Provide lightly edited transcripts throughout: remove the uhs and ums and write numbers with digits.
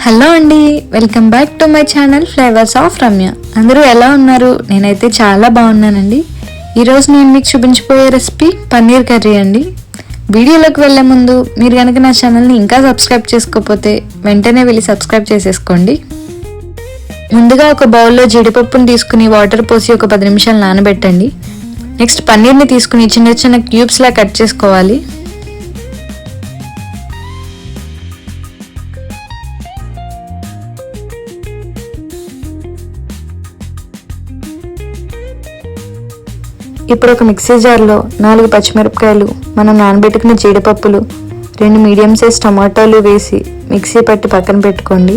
Hello అండి, welcome back to my channel flavours of Ramya. అందరూ ఎలా ఉన్నారు? నేనైతే చాలా బాగున్నానండి. ఈరోజు నేను మీకు చూపించబోయే రెసిపీ పన్నీర్ కర్రీ అండి. వీడియోలోకి వెళ్ళే ముందు మీరు కనుక నా ఛానల్ని ఇంకా సబ్స్క్రైబ్ చేసుకోకపోతే వెంటనే వెళ్ళి సబ్స్క్రైబ్ చేసేసుకోండి. ముందుగా ఒక బౌల్లో జీడిపప్పును తీసుకుని వాటర్ పోసి ఒక 10 నిమిషాలు నానబెట్టండి. నెక్స్ట్ పన్నీర్ని తీసుకుని చిన్న చిన్న క్యూబ్స్లా కట్ చేసుకోవాలి. ఇప్పుడు ఒక మిక్సీ జార్లో 4 పచ్చిమిరపకాయలు, మనం నానబెట్టుకున్న జీడిపప్పులు, 2 మీడియం సైజ్ టమాటాలు వేసి మిక్సీ పట్టి పక్కన పెట్టుకోండి.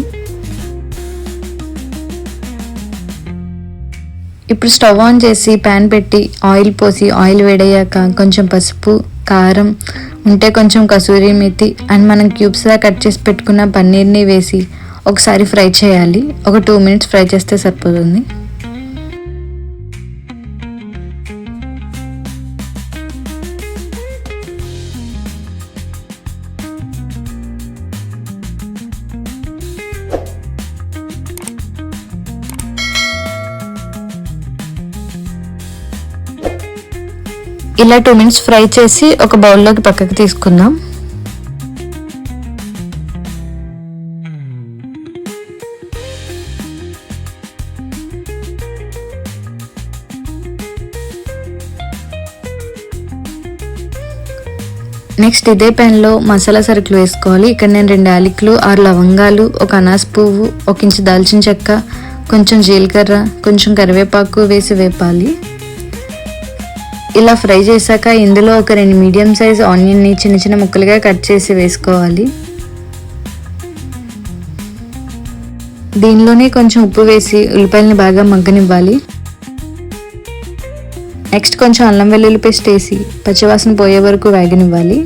ఇప్పుడు స్టవ్ ఆన్ చేసి ప్యాన్ పెట్టి ఆయిల్ పోసి ఆయిల్ వేడయ్యాక కొంచెం పసుపు, కారం, ఉంటే కొంచెం కసూరి మేతి అండ్ మనం క్యూబ్స్లా కట్ చేసి పెట్టుకున్న పన్నీర్ని వేసి ఒకసారి ఫ్రై చేయాలి. ఒక 2 మినిట్స్ ఫ్రై చేస్తే సరిపోతుంది. ఇలా 2 మినిట్స్ ఫ్రై చేసి ఒక బౌల్లోకి పక్కకు తీసుకుందాం. నెక్స్ట్ ఇదే ప్యాన్లో మసాలా సరుకులు వేసుకోవాలి. ఇక్కడ నేను 2 యాలకులు, 6 లవంగాలు, 1 అనాస పువ్వు, 1 ఇంచు దాల్చిన చెక్క, కొంచెం జీలకర్ర, కొంచెం కరివేపాకు వేసి వేపాలి. ఇలా ఫ్రై చేశాక ఇందులో ఒక 2 మీడియం సైజ్ ఆనియన్ని చిన్న చిన్న ముక్కలుగా కట్ చేసి వేసుకోవాలి. దీనిలోనే కొంచెం ఉప్పు వేసి ఉల్లిపాయలని బాగా మగ్గనివ్వాలి. నెక్స్ట్ కొంచెం అల్లం వెల్లుల్లి పేస్ట్ వేసి పచ్చివాసన పోయే వరకు వేగనివ్వాలి.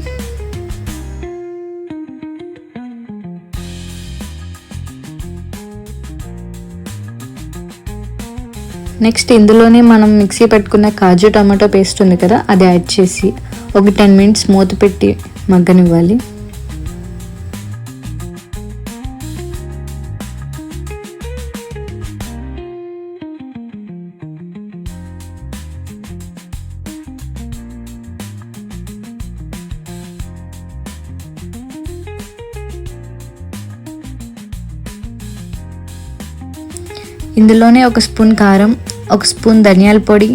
నెక్స్ట్ ఇందులోనే మనం మిక్సీ పెట్టుకున్న కాజు టమాటో పేస్ట్ ఉంది కదా, అది యాడ్ చేసి ఒక 10 మినిట్స్ మూత పెట్టి మగ్గనివ్వాలి. ఇందులోనే 1 స్పూన్ కారం, 1 స్పూన్ ధనియాల పొడి,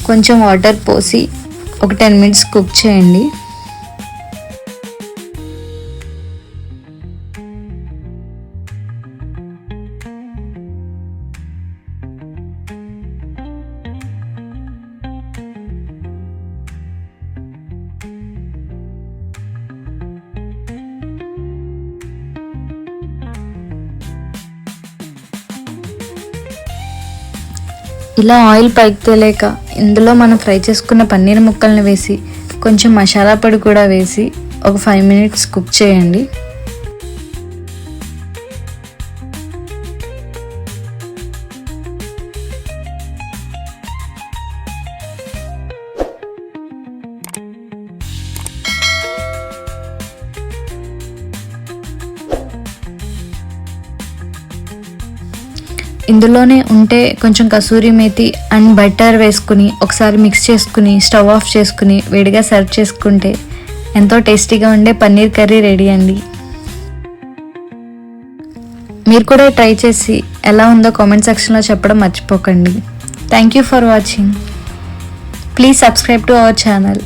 కొంచెం వాటర్ పోసి ఒక 10 మినిట్స్ కుక్ చేయండి. ఇలా ఆయిల్ పైకి తేలేక ఇందులో మనం ఫ్రై చేసుకున్న పన్నీర్ ముక్కల్ని వేసి కొంచెం మసాలా పొడి కూడా వేసి ఒక 5 మినిట్స్ కుక్ చేయండి. ఇందులోనే ఉంటే కొంచెం కసూరి మేతి అండ్ బటర్ వేసుకుని ఒకసారి మిక్స్ చేసుకుని స్టవ్ ఆఫ్ చేసుకుని వేడిగా సర్వ్ చేసుకుంటే ఎంతో టేస్టీగా ఉండే పన్నీర్ కర్రీ రెడీ అండి. మీరు కూడా ట్రై చేసి ఎలా ఉందో కామెంట్ సెక్షన్లో చెప్పడం మర్చిపోకండి. Thank you for watching. Please subscribe to our channel.